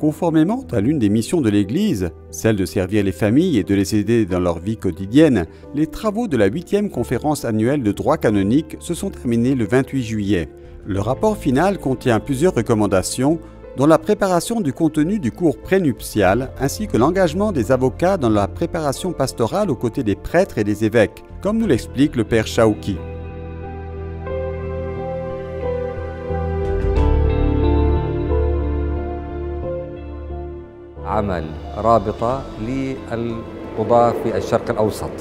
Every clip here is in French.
Conformément à l'une des missions de l'Église, celle de servir les familles et de les aider dans leur vie quotidienne, les travaux de la 8e conférence annuelle de droit canonique se sont terminés le 28 juillet. Le rapport final contient plusieurs recommandations, dont la préparation du contenu du cours prénuptial, ainsi que l'engagement des avocats dans la préparation pastorale aux côtés des prêtres et des évêques, comme nous l'explique le père Chaouki. عمل رابطة للقضاة في الشرق الأوسط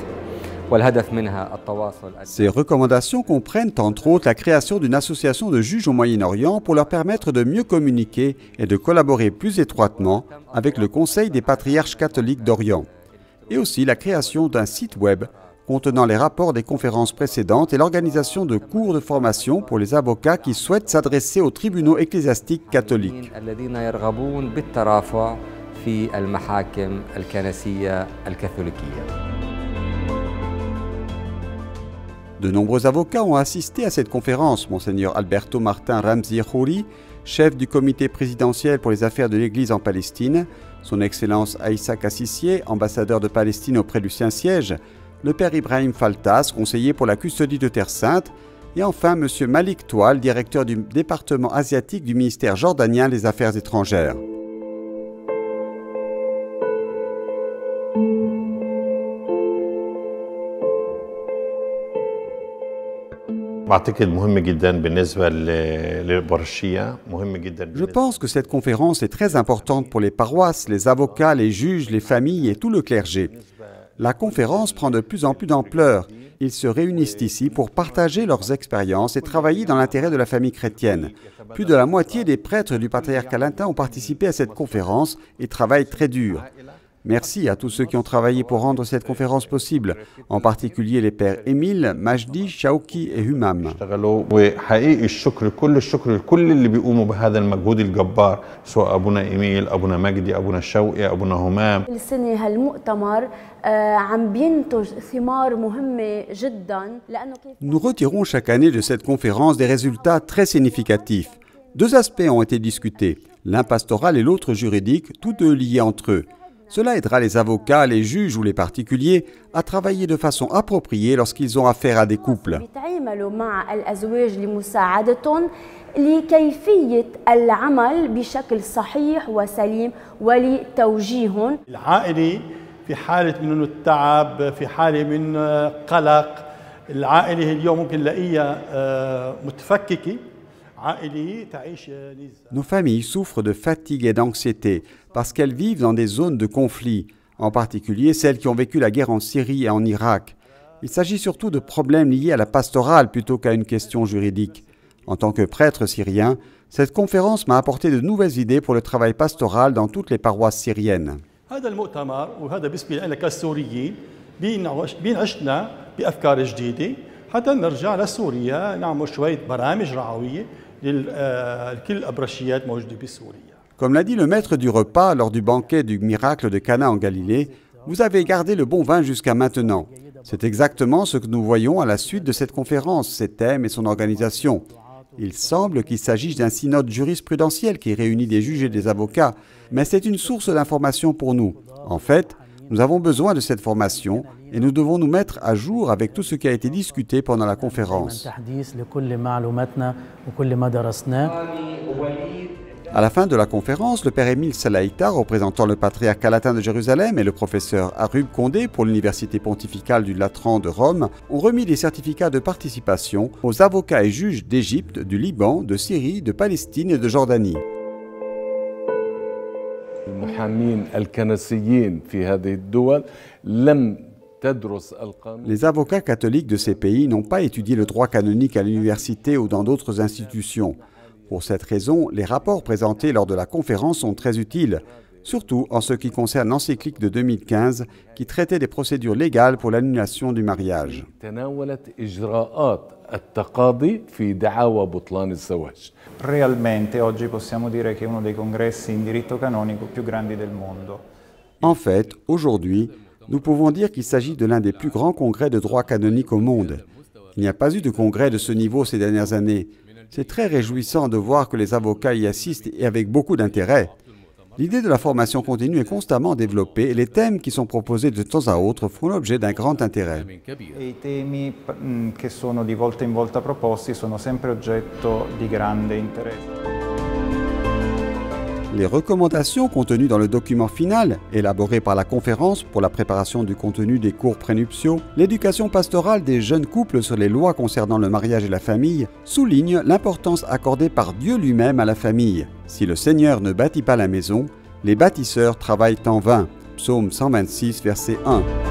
والهدف منها التواصل. Ces recommandations comprennent entre autres la création d'une association de juges au Moyen-Orient pour leur permettre de mieux communiquer et de collaborer plus étroitement avec le Conseil des patriarches catholiques d'Orient, et aussi la création d'un site web contenant les rapports des conférences précédentes et l'organisation de cours de formation pour les avocats qui souhaitent s'adresser aux tribunaux ecclésiastiques catholiques. في المحاكم الكنسية الكاثوليكية. De nombreux avocats ont assisté à cette conférence. Monseigneur Alberto Martin Ramzi Khouri, chef du comité présidentiel pour les affaires de l'Église en Palestine, son Excellence Aïssa Kassissier, ambassadeur de Palestine auprès du Saint-Siège, le père Ibrahim Faltas, conseiller pour la custodie de Terre Sainte, et enfin M. Malik Toual, directeur du département asiatique du ministère jordanien des Affaires étrangères. Je pense que cette conférence est très importante pour les paroisses, les avocats, les juges, les familles et tout le clergé. La conférence prend de plus en plus d'ampleur. Ils se réunissent ici pour partager leurs expériences et travailler dans l'intérêt de la famille chrétienne. Plus de la moitié des prêtres du patriarcat latin ont participé à cette conférence et travaillent très dur. Merci à tous ceux qui ont travaillé pour rendre cette conférence possible, en particulier les pères Émile, Majdi, Chaouki et Humam. Nous retirons chaque année de cette conférence des résultats très significatifs. Deux aspects ont été discutés, l'un pastoral et l'autre juridique, tous deux liés entre eux. Cela aidera les avocats, les juges ou les particuliers à travailler de façon appropriée lorsqu'ils ont affaire à des couples. Nos familles souffrent de fatigue et d'anxiété parce qu'elles vivent dans des zones de conflit, en particulier celles qui ont vécu la guerre en Syrie et en Irak. Il s'agit surtout de problèmes liés à la pastorale plutôt qu'à une question juridique. En tant que prêtre syrien, cette conférence m'a apporté de nouvelles idées pour le travail pastoral dans toutes les paroisses syriennes. Comme l'a dit le maître du repas lors du banquet du miracle de Cana en Galilée, vous avez gardé le bon vin jusqu'à maintenant. C'est exactement ce que nous voyons à la suite de cette conférence, ses thèmes et son organisation. Il semble qu'il s'agisse d'un synode jurisprudentiel qui réunit des juges et des avocats, mais c'est une source d'information pour nous. En fait, nous avons besoin de cette formation et nous devons nous mettre à jour avec tout ce qui a été discuté pendant la conférence. À la fin de la conférence, le père Émile Salaïta, représentant le patriarcat latin de Jérusalem, et le professeur Arub Condé pour l'université pontificale du Latran de Rome ont remis des certificats de participation aux avocats et juges d'Égypte, du Liban, de Syrie, de Palestine et de Jordanie. Les avocats catholiques de ces pays n'ont pas étudié le droit canonique à l'université ou dans d'autres institutions. Pour cette raison, les rapports présentés lors de la conférence sont très utiles, surtout en ce qui concerne l'encyclique de 2015 qui traitait des procédures légales pour l'annulation du mariage. Realmente oggi possiamo dire che è uno dei congressi in diritto canonico più grandi del mondo. En fait, aujourd'hui, nous pouvons dire qu'il s'agit de l'un des plus grands congrès de droit canonique au monde. Il n'y a pas eu de congrès de ce niveau ces dernières années. C'est très réjouissant de voir que les avocats y assistent et avec beaucoup d'intérêt. L'idée de la formation continue est constamment développée et les thèmes qui sont proposés de temps à autre font l'objet d'un grand intérêt. E i temi che sono di volta in volta proposti sono sempre oggetto di grande interesse. Les recommandations contenues dans le document final, élaboré par la conférence pour la préparation du contenu des cours prénuptiaux, l'éducation pastorale des jeunes couples sur les lois concernant le mariage et la famille, soulignent l'importance accordée par Dieu lui-même à la famille. Si le Seigneur ne bâtit pas la maison, les bâtisseurs travaillent en vain. Psaume 126, verset 1.